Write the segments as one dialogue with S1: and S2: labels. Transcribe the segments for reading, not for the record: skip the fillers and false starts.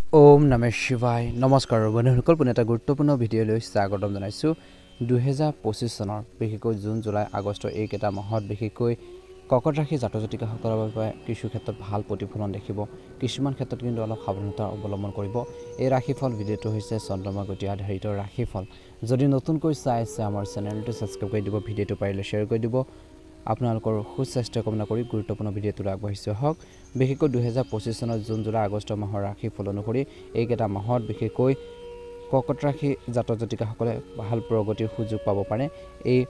S1: ওম নমঃ শিৱায় নমস্কাৰ বন্ধুসকল পুনে এটা গুৰুত্বপূৰ্ণ ভিডিঅ'লৈ স্বাগতম জনাইছোঁ 2025 চনৰ বিশেষকৈ জুন জুলাই আগষ্টৰ এইকেইটা মাহত বিশেষকৈ কৰ্কট ৰাশি জাতক জাতিকাসকলৰ বাবে কিছু ক্ষেত্ৰত ভাল প্ৰতিফলন দেখিব কিছুমান ক্ষেত্ৰত কিন্তু অলপ সাৱধানতা অৱলম্বন কৰিব এই ৰাশিফল ভিডিঅ'টো হৈছে চন্দ্ৰমা গতি আধাৰিত ৰাশিফল যদি নতুনকৈ চাই আছে আমাৰ চেনেলটো সাবস্ক্ৰাইব কৰি দিব ভিডিঅ'টো পাৰিলে শ্বেয়াৰ কৰি দিব আপোনালোকৰ সুস্বাস্থ্য কামনা কৰি গুৰুত্বপূৰ্ণ ভিডিঅ'টো আগবাঢ়িছোঁ হওক বিশেষকৈ 2025 চনৰ জুন জুলাই আগষ্ট মাহৰ ৰাশিফল অনুসৰি এইকেইটা মাহত বিশেষকৈ কৰ্কট ৰাশি জাতক জাতিকাসকলে ভাল প্ৰগতিৰ সুযোগ পাব পাৰে এই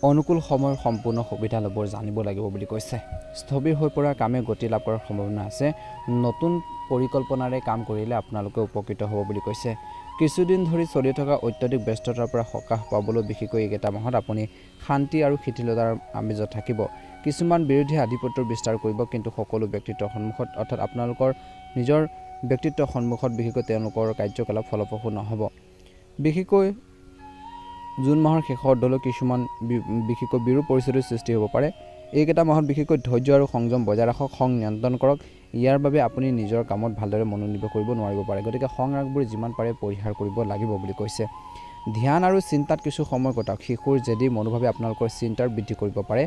S1: অনুকূল সময়ৰ সম্পূৰ্ণ সুবিধা ল'বৰ জানিব লাগিব বুলি কৈছে স্থবিৰ হৈ পৰা কামে গতি লাভ কৰাৰ সম্ভাৱনা আছে নতুন পৰিকল্পনাৰে কাম কৰিলে আপোনালোকে উপকৃত হ'ব বুলি কৈছে কিছুদিন ধৰি চলি থকা অত্যাধিক ব্যস্ততাৰ পৰা সকাহ পাবলৈ বিশেষকৈ এইকেইটা মাহত আপুনি শান্তি আৰু শিথিলতাৰ আমেজত থাকিব কিছুমান বিৰোধী আধিপত্যৰ বিস্তাৰ কৰিব কিন্তু সকলো ব্যক্তিত্বৰ সন্মুখত অৰ্থাৎ আপোনালোকৰ নিজৰ ব্যক্তিত্বৰ সন্মুখত বিশেষকৈ তেওঁলোকৰ কাৰ্যকলাপ ফলপ্ৰসূ নহ'ব বিশেষকৈ জুন মাহৰ শেষৰ দলৈ কিছুমান বিশেষকৈ বিৰূপ পৰিস্থিতিৰ সৃষ্টি হ'ব পাৰে এইকেইটা মাহত বিশেষকৈ ধৈৰ্য আৰু সংযম বজাই ৰাখক খং নিয়ন্ত্ৰণ কৰক ইয়াৰ বাবে আপুনি নিজৰ কামত ভালদৰে মনোনিৱেশ কৰিব নোৱাৰিব পাৰে গতিকে খং ৰাগবোৰ যিমান পাৰে পৰিহাৰ কৰিব লাগিব বুলি কৈছে ধ্যান আৰু চিন্তাত কিছু সময় কটাওক শিশুৰ যদি মনোভাৱে আপোনালোকৰ চিন্তাৰ বৃদ্ধি কৰিব পাৰে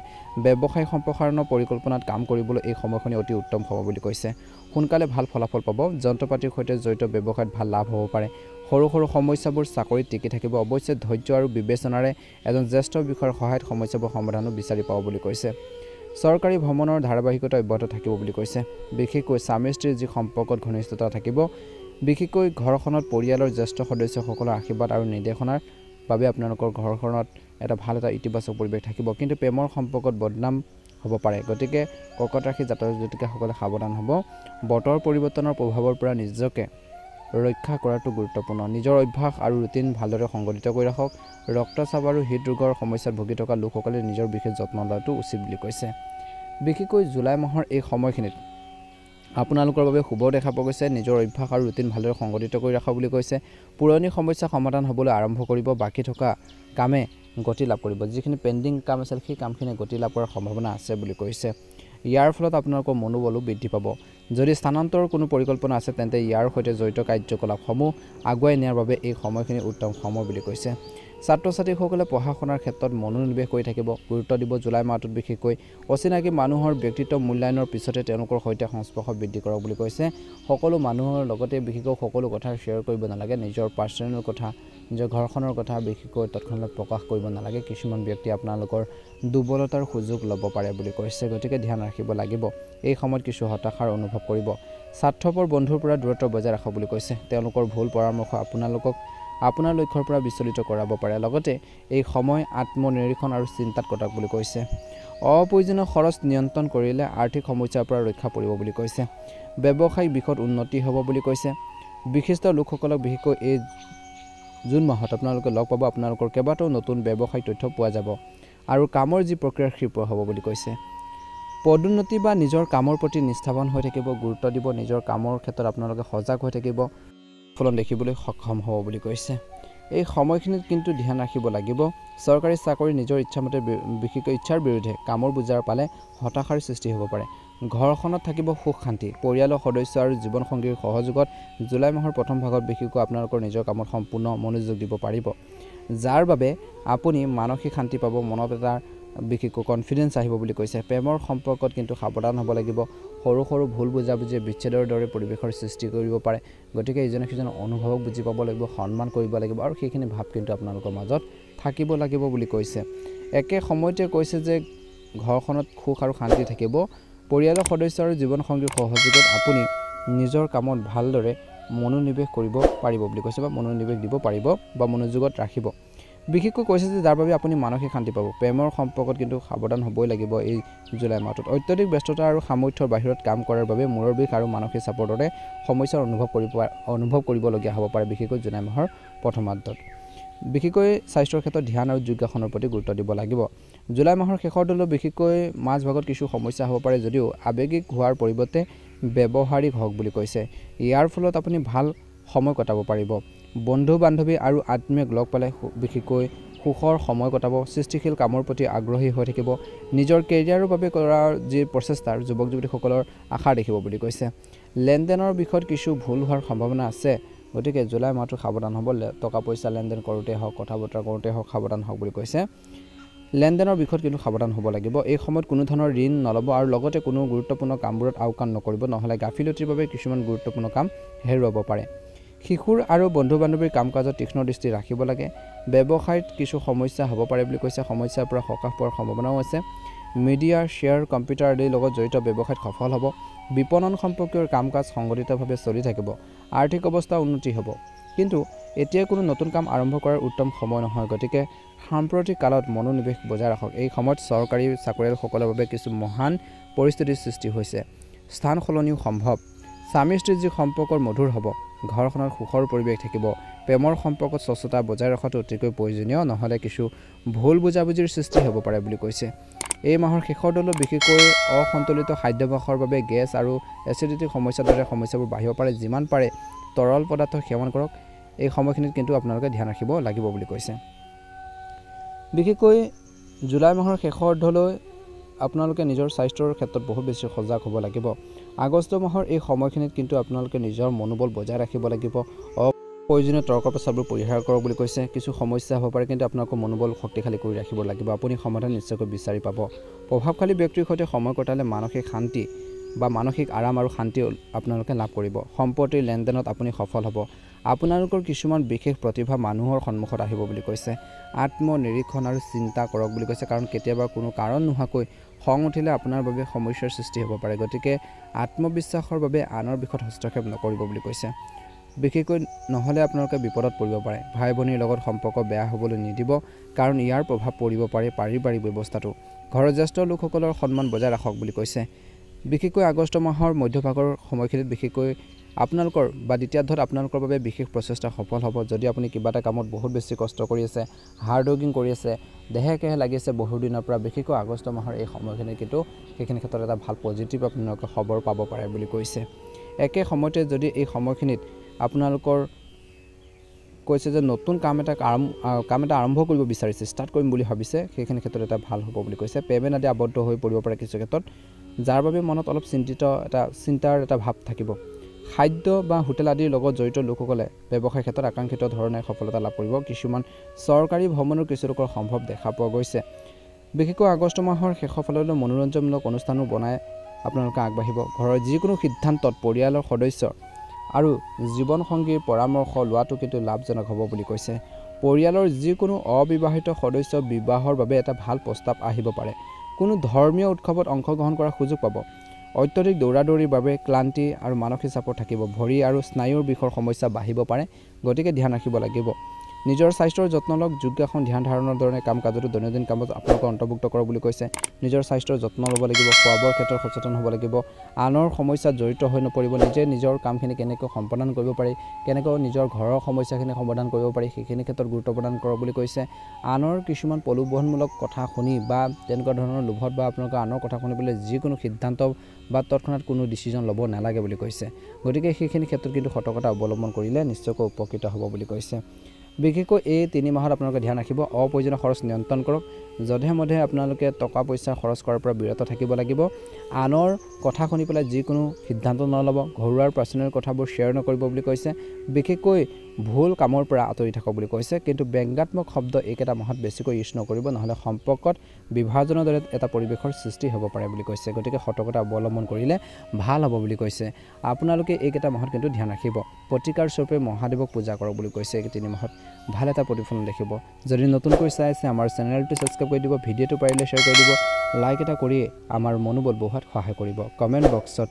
S1: ব্যৱসায় সম্প্ৰসাৰণৰ পৰিকল্পনাত কাম কৰিবলৈ এই সময়খিনি অতি উত্তম হ'ব বুলি কৈছে সোনকালে ভাল ফলাফল পাব যন্ত্ৰপাতিৰ সৈতে জড়িত ব্যৱসায়ত ভাল লাভ হ'ব পাৰে সৰু সৰু সমস্যাবোৰ চাকৰিত টিকি থাকিব অৱশ্যে ধৈৰ্য আৰু বিবেচনাৰে এজন জ্যেষ্ঠ বিষয়ৰ সহায়ত সমস্যাবোৰ সমাধানো বিচাৰি পাব বুলি কৈছে চৰকাৰী ভ্ৰমণৰ ধাৰাবাহিকতা অব্যাহত থাকিব বুলি কৈছে বিশেষকৈ স্বামী স্ত্ৰীৰ যি সম্পৰ্কত ঘনিষ্ঠতা থাকিব বিশেষকৈ ঘৰখনত পৰিয়ালৰ জ্যেষ্ঠ সদস্যসকলৰ আশীৰ্বাদ আৰু নিৰ্দেশনাৰ বাবে আপোনালোকৰ ঘৰখনত এটা ভাল এটা ইতিবাচক পৰিৱেশ থাকিব কিন্তু প্ৰেমৰ সম্পৰ্কত বদনাম হ'ব পাৰে গতিকে কৰ্কট ৰাশি জাতক জাতিকাসকলে সাৱধান হ'ব বতৰ পৰিৱৰ্তনৰ প্ৰভাৱৰ পৰা নিজকে ৰক্ষা কৰাটো গুৰুত্বপূৰ্ণ নিজৰ অভ্যাস আৰু ৰুটিন ভালদৰে সংগঠিত কৰি ৰাখক ৰক্তচাপ আৰু হৃদৰোগৰ সমস্যাত ভুগি থকা লোকসকলে নিজৰ বিশেষ যত্ন লোৱাটো উচিত বুলি কৈছে বিশেষকৈ জুলাই মাহৰ এই সময়খিনিত আপোনালোকৰ বাবে শুভ দেখা পোৱা গৈছে নিজৰ অভ্যাস আৰু ৰুটিন ভালদৰে সংগঠিত কৰি ৰাখক বুলি কৈছে পুৰণি সমস্যা সমাধান হ'বলৈ আৰম্ভ কৰিব বাকি থকা কামে গতি লাভ কৰিব যিখিনি পেণ্ডিং কাম আছিল সেই কামখিনি গতি লাভ কৰাৰ সম্ভাৱনা আছে বুলি কৈছে ইয়াৰ ফলত আপোনালোকৰ মনোবলো বৃদ্ধি পাব যদি স্থানান্তৰৰ কোনো পৰিকল্পনা আছে তেন্তে ইয়াৰ সৈতে জড়িত কাৰ্যকলাপসমূহ আগুৱাই নিয়াৰ বাবে এই সময়খিনি উত্তম সময় বুলি কৈছে ছাত্ৰ ছাত্ৰীসকলে পঢ়া শুনাৰ ক্ষেত্ৰত মনোনিৱেশ কৰি থাকিব গুৰুত্ব দিব জুলাই মাহটোত বিশেষকৈ অচিনাকি মানুহৰ ব্যক্তিত্ব মূল্যায়নৰ পিছতে তেওঁলোকৰ সৈতে সংস্পৰ্শ বৃদ্ধি কৰক বুলি কৈছে সকলো মানুহৰ লগতে বিশেষকৈ সকলো কথা শ্বেয়াৰ কৰিব নালাগে নিজৰ পাৰ্চনেল কথা নিজৰ ঘৰখনৰ কথা বিশেষকৈ তৎক্ষণাত প্ৰকাশ কৰিব নালাগে কিছুমান ব্যক্তি আপোনালোকৰ দুৰ্বলতাৰ সুযোগ ল'ব পাৰে বুলি কৈছে গতিকে ধ্যান ৰাখিব লাগিব এই সময়ত কিছু হতাশাৰ অনুভৱ কৰিব স্বাৰ্থপৰ বন্ধুৰ পৰা দূৰত্ব বজাই ৰাখক বুলি কৈছে তেওঁলোকৰ ভুল পৰামৰ্শ আপোনালোকক আপোনাৰ লক্ষ্যৰ পৰা বিচলিত কৰাব পাৰে লগতে এই সময় আত্মনিৰীক্ষণ আৰু চিন্তাত কটাওক বুলি কৈছে অপ্ৰয়োজনীয় খৰচ নিয়ন্ত্ৰণ কৰিলে আৰ্থিক সমস্যাৰ পৰা ৰক্ষা পৰিব বুলি কৈছে ব্যৱসায়িক দিশত উন্নতি হ'ব বুলি কৈছে বিশিষ্ট লোকসকলক বিশেষকৈ এই জুন মাহত আপোনালোকে লগ পাব আপোনালোকৰ কেইবাটাও নতুন ব্যৱসায়িক তথ্য পোৱা যাব আৰু কামৰ যি প্ৰক্ৰিয়া ক্ষীপ্ৰ হ'ব বুলি কৈছে পদোন্নতি বা নিজৰ কামৰ প্ৰতি নিষ্ঠাৱান হৈ থাকিব গুৰুত্ব দিব নিজৰ কামৰ ক্ষেত্ৰত আপোনালোকে সজাগ হৈ থাকিব ফলন দেখিবলৈ সক্ষম হ'ব বুলি কৈছে এই সময়খিনিত কিন্তু ধ্যান ৰাখিব লাগিব চৰকাৰী চাকৰি নিজৰ ইচ্ছামতে বিশেষকৈ ইচ্ছাৰ বিৰুদ্ধে কামৰ বুজাৰ পালে হতাশাৰ সৃষ্টি হ'ব পাৰে ঘৰখনত থাকিব সুখ শান্তি পৰিয়ালৰ সদস্য আৰু জীৱনসংগীৰ সহযোগত জুলাই মাহৰ প্ৰথম ভাগত বিশেষকৈ আপোনালোকৰ নিজৰ কামত সম্পূৰ্ণ মনোযোগ দিব পাৰিব যাৰ বাবে আপুনি মানসিক শান্তি পাব মনত এটা বিশেষকৈ কনফিডেন্স আহিব বুলি কৈছে প্ৰেমৰ সম্পৰ্কত কিন্তু সাৱধান হ'ব লাগিব সৰু সৰু ভুল বুজাবুজি বিচ্ছেদৰ দৰে পৰিৱেশৰ সৃষ্টি কৰিব পাৰে গতিকে ইজনে সিজনৰ অনুভৱক বুজি পাব লাগিব সন্মান কৰিব লাগিব আৰু সেইখিনি ভাৱ কিন্তু আপোনালোকৰ মাজত থাকিব লাগিব বুলি কৈছে একে সময়তে কৈছে যে ঘৰখনত সুখ আৰু শান্তি থাকিব পৰিয়ালৰ সদস্য আৰু জীৱনসংগীৰ সহযোগত আপুনি নিজৰ কামত ভালদৰে মনোনিৱেশ কৰিব পাৰিব বুলি কৈছে বা মনোনিৱেশ দিব পাৰিব বা মনোযোগত ৰাখিব বিশেষকৈ কৈছে যে যাৰ বাবে আপুনি মানসিক শান্তি পাব প্ৰেমৰ সম্পৰ্কত কিন্তু সাৱধান হ'বই লাগিব এই জুলাই মাহটোত অত্যাধিক ব্যস্ততা আৰু সামৰ্থ্যৰ বাহিৰত কাম কৰাৰ বাবে মূৰৰ বিষ আৰু মানসিক চাপৰ দৰে সমস্যাৰ অনুভৱ কৰিবলগীয়া হ'ব পাৰে বিশেষকৈ জুলাই মাহৰ প্ৰথমাৰ্ধত বিশেষকৈ স্বাস্থ্যৰ ক্ষেত্ৰত ধ্যান আৰু যোগাসনৰ প্ৰতি গুৰুত্ব দিব লাগিব জুলাই মাহৰ শেষৰ দলত বিশেষকৈ মাজভাগত কিছু সমস্যা হ'ব পাৰে যদিও আৱেগিক হোৱাৰ পৰিৱৰ্তে ব্যৱহাৰিক হওক বুলি কৈছে ইয়াৰ ফলত আপুনি ভাল সময় কটাব পাৰিব বন্ধু বান্ধৱী আৰু আত্মীয়ক লগ পালে বিশেষকৈ সুখৰ সময় কটাব সৃষ্টিশীল কামৰ প্ৰতি আগ্ৰহী হৈ থাকিব নিজৰ কেৰিয়াৰৰ বাবে কৰা যি প্ৰচেষ্টাৰ যুৱক যুৱতীসকলৰ আশা দেখিব বুলি কৈছে লেনদেনৰ বিষয়ত কিছু ভুল হোৱাৰ সম্ভাৱনা আছে গতিকে জুলাই মাহটো সাৱধান হ'ব টকা পইচা লেনদেন কৰোঁতে হওক কথা বতৰা কৰোঁতে হওক সাৱধান হওক বুলি কৈছে লেনদেনৰ বিষয়ত কিন্তু সাৱধান হ'ব লাগিব এই সময়ত কোনো ধৰণৰ ঋণ নল'ব আৰু লগতে কোনো গুৰুত্বপূৰ্ণ কামবোৰত আওকাণ নকৰিব নহ'লে গাফিলতিৰ বাবে কিছুমান গুৰুত্বপূৰ্ণ কাম হেৰুৱাব পাৰে শিশুৰ আৰু বন্ধু বান্ধৱীৰ কাম কাজত তীক্ষ্ণ দৃষ্টি ৰাখিব লাগে ব্যৱসায়ত কিছু সমস্যা হ'ব পাৰে বুলি কৈছে সমস্যাৰ পৰা সকাহ পোৱাৰ সম্ভাৱনাও আছে মিডিয়া শ্বেয়াৰ কম্পিউটাৰ আদিৰ লগত জড়িত ব্যৱসায়ত সফল হ'ব বিপণন সম্পৰ্কীয় কাম কাজ সংগঠিতভাৱে চলি থাকিব আৰ্থিক অৱস্থা উন্নতি হ'ব কিন্তু এতিয়া কোনো নতুন কাম আৰম্ভ কৰাৰ উত্তম সময় নহয় গতিকে সাম্প্ৰতিক কালত মনোনিৱেশ বজাই ৰাখক এই সময়ত চৰকাৰী চাকৰিয়ালসকলৰ বাবে কিছু মহান পৰিস্থিতিৰ সৃষ্টি হৈছে স্থান সলনিও সম্ভৱ স্বামী স্ত্ৰীৰ যি সম্পৰ্কৰ মধুৰ হ'ব ঘৰখনৰ সুখৰ পৰিৱেশ থাকিব প্ৰেমৰ সম্পৰ্কত স্বচ্ছতা বজাই ৰখাটো অতিকৈ প্ৰয়োজনীয় নহ'লে কিছু ভুল বুজাবুজিৰ সৃষ্টি হ'ব পাৰে বুলি কৈছে এই মাহৰ শেষৰ দলত বিশেষকৈ অসন্তুলিত খাদ্যাভ্যাসৰ বাবে গেছ আৰু এচিডিটিৰ সমস্যাৰ দৰে সমস্যাবোৰ বাঢ়িব পাৰে যিমান পাৰে তৰল পদাৰ্থ সেৱন কৰক এই সময়খিনিত কিন্তু আপোনালোকে ধ্যান ৰাখিব লাগিব বুলি কৈছে বিশেষকৈ জুলাই মাহৰ শেষৰ অৰ্ধলৈ আপোনালোকে নিজৰ স্বাস্থ্যৰ ক্ষেত্ৰত বহুত বেছি সজাগ হ'ব লাগিব আগষ্ট মাহৰ এই সময়খিনিত কিন্তু আপোনালোকে নিজৰ মনোবল বজাই ৰাখিব লাগিব প্ৰয়োজনীয় তৰ্ক প্ৰচাৰবোৰ পৰিহাৰ কৰক বুলি কৈছে কিছু সমস্যা হ'ব পাৰে কিন্তু আপোনালোকৰ মনোবল শক্তিশালী কৰি ৰাখিব লাগিব আপুনি সমাধান নিশ্চয়কৈ বিচাৰি পাব প্ৰভাৱশালী ব্যক্তিৰ সৈতে সময় কটালে মানসিক শান্তি বা মানসিক আৰাম আৰু শান্তি আপোনালোকে লাভ কৰিব সম্পত্তিৰ লেনদেনত আপুনি সফল হ'ব আপোনালোকৰ কিছুমান বিশেষ প্ৰতিভা মানুহৰ সন্মুখত আহিব বুলি কৈছে আত্মনিৰীক্ষণ আৰু চিন্তা কৰক বুলি কৈছে কাৰণ কেতিয়াবা কোনো কাৰণ নোহোৱাকৈ খং উঠিলে আপোনাৰ বাবে সমস্যাৰ সৃষ্টি হ'ব পাৰে গতিকে আত্মবিশ্বাসৰ বাবে আনৰ বিষয়ত হস্তক্ষেপ নকৰিব বুলি কৈছে বিশেষকৈ নহ'লে আপোনালোকে বিপদত পৰিব পাৰে ভাই ভনীৰ লগত সম্পৰ্ক বেয়া হ'বলৈ নিদিব কাৰণ ইয়াৰ প্ৰভাৱ পৰিব পাৰে পাৰিবাৰিক ব্যৱস্থাটো ঘৰৰ জ্যেষ্ঠ লোকসকলৰ সন্মান বজাই ৰাখক বুলি কৈছে বিশেষকৈ আগষ্ট মাহৰ মধ্যভাগৰ সময়খিনিত বিশেষকৈ আপোনালোকৰ বা দ্বিতীয়াৰ্ধত আপোনালোকৰ বাবে বিশেষ প্ৰচেষ্টা সফল হ'ব যদি আপুনি কিবা এটা কামত বহুত বেছি কষ্ট কৰি আছে হাৰ্ড ৱৰ্কিং কৰি আছে দেহেকেহে লাগি আছে বহু দিনৰ পৰা বিশেষকৈ আগষ্ট মাহৰ এই সময়খিনিত কিন্তু সেইখিনি ক্ষেত্ৰত এটা ভাল পজিটিভ আপোনালোকে খবৰ পাব পাৰে বুলি কৈছে একে সময়তে যদি এই সময়খিনিত আপোনালোকৰ কৈছে যে নতুন কাম এটা আৰম্ভ কৰিব বিচাৰিছে ষ্টাৰ্ট কৰিম বুলি ভাবিছে সেইখিনি ক্ষেত্ৰত এটা ভাল হ'ব বুলি কৈছে পে'মেণ্ট আদি আবদ্ধ হৈ পৰিব পাৰে কিছু ক্ষেত্ৰত যাৰ বাবে মনত অলপ চিন্তাৰ এটা ভাৱ থাকিব খাদ্য বা হোটেল আদিৰ লগত জড়িত লোকসকলে ব্যৱসায়ৰ ক্ষেত্ৰত আকাংক্ষিত ধৰণে সফলতা লাভ কৰিব কিছুমান চৰকাৰী ভ্ৰমণৰ কিছু লোকৰ সম্ভৱ দেখা পোৱা গৈছে বিশেষকৈ আগষ্ট মাহৰ শেষৰ ফাললৈ মনোৰঞ্জনমূলক অনুষ্ঠানো বনাই আপোনালোকে আগবাঢ়িব ঘৰৰ যিকোনো সিদ্ধান্তত পৰিয়ালৰ সদস্য আৰু জীৱনসংগীৰ পৰামৰ্শ লোৱাটো কিন্তু লাভজনক হ'ব বুলি কৈছে পৰিয়ালৰ যিকোনো অবিবাহিত সদস্য বিবাহৰ বাবে এটা ভাল প্ৰস্তাৱ আহিব পাৰে কোনো ধৰ্মীয় উৎসৱত অংশগ্ৰহণ কৰাৰ সুযোগ পাব অত্যধিক দৌৰাদৌৰিৰ বাবে ক্লান্তি আৰু মানসিক চাপৰ থাকিব ভৰি আৰু স্নায়ুৰ বিষৰ সমস্যা বাঢ়িব পাৰে গতিকে ধ্যান ৰাখিব লাগিব নিজৰ স্বাস্থ্যৰ যত্ন লওক যোগাসন ধ্যান ধাৰণৰ ধৰণে কাম কাজতো দৈনন্দিন কামত আপোনালোকে অন্তৰ্ভুক্ত কৰক বুলি কৈছে নিজৰ স্বাস্থ্যৰ যত্ন ল'ব লাগিব খোৱা বোৱাৰ ক্ষেত্ৰত সচেতন হ'ব লাগিব আনৰ সমস্যাত জড়িত হৈ নপৰিব নিজে নিজৰ কামখিনি কেনেকৈ সম্পাদন কৰিব পাৰি কেনেকৈ নিজৰ ঘৰৰ সমস্যাখিনি সমাধান কৰিব পাৰি সেইখিনি ক্ষেত্ৰত গুৰুত্ব প্ৰদান কৰক বুলি কৈছে আনৰ কিছুমান প্ৰলোভনমূলক কথা শুনি বা তেনেকুৱা ধৰণৰ লোভত বা আপোনালোকে আনৰ কথা শুনি পেলাই যিকোনো সিদ্ধান্ত বা তৎক্ষণাত কোনো ডিচিজন ল'ব নালাগে বুলি কৈছে গতিকে সেইখিনি ক্ষেত্ৰত কিন্তু সতৰ্কতা অৱলম্বন কৰিলে নিশ্চয়কৈ উপকৃত হ'ব বুলি কৈছে বিশেষকৈ এই 3 মাহত আপোনালোকে ধ্যান ৰাখিব অপ্ৰয়োজনীয় খৰচ নিয়ন্ত্ৰণ কৰক যধে মধে আপোনালোকে টকা পইচা খৰচ কৰাৰ পৰা বিৰত থাকিব লাগিব আনৰ কথা শুনি পেলাই যিকোনো সিদ্ধান্ত নল'ব ঘৰুৱা আৰু পাৰ্চনেল কথাবোৰ শ্বেয়াৰ নকৰিব বুলি কৈছে বিশেষকৈ ভুল কামৰ পৰা আঁতৰি থাকক বুলি কৈছে কিন্তু ব্যংগাত্মক শব্দ এইকেইটা মাহত বেছিকৈ ইউজ নকৰিব নহ'লে সম্পৰ্কত বিভাজনৰ দৰে এটা পৰিৱেশৰ সৃষ্টি হ'ব পাৰে বুলি কৈছে গতিকে সতৰ্কতা অৱলম্বন কৰিলে ভাল হ'ব বুলি কৈছে আপোনালোকে এইকেইটা মাহত কিন্তু ধ্যান ৰাখিব প্ৰতিকাৰ স্বৰূপে মহাদেৱক পূজা কৰক বুলি কৈছে এই 3 মাহত ভাল এটা প্ৰতিফলন দেখিব যদি নতুনকৈ চাই আছে আমাৰ চেনেলটো সাবস্ক্ৰাইব কৰি দিব ভিডিঅ'টো পাৰিলে শ্বেয়াৰ কৰি দিব লাইক এটা কৰি আমাৰ মনোবল বঢ়োৱাত সহায় কৰিব কমেণ্ট বক্সত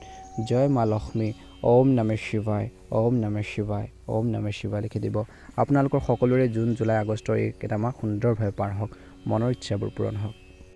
S1: জয় মা লক্ষ্মী ওম নমঃ শিৱায় ওম নমঃ শিৱায় ওম নমঃ শিৱায় লিখি দিব আপোনালোকৰ সকলোৰে জুন জুলাই আগষ্টৰ এই কেইটা মাহ সুন্দৰভাৱে পাৰ হওক মনৰ ইচ্ছাবোৰ পূৰণ হওক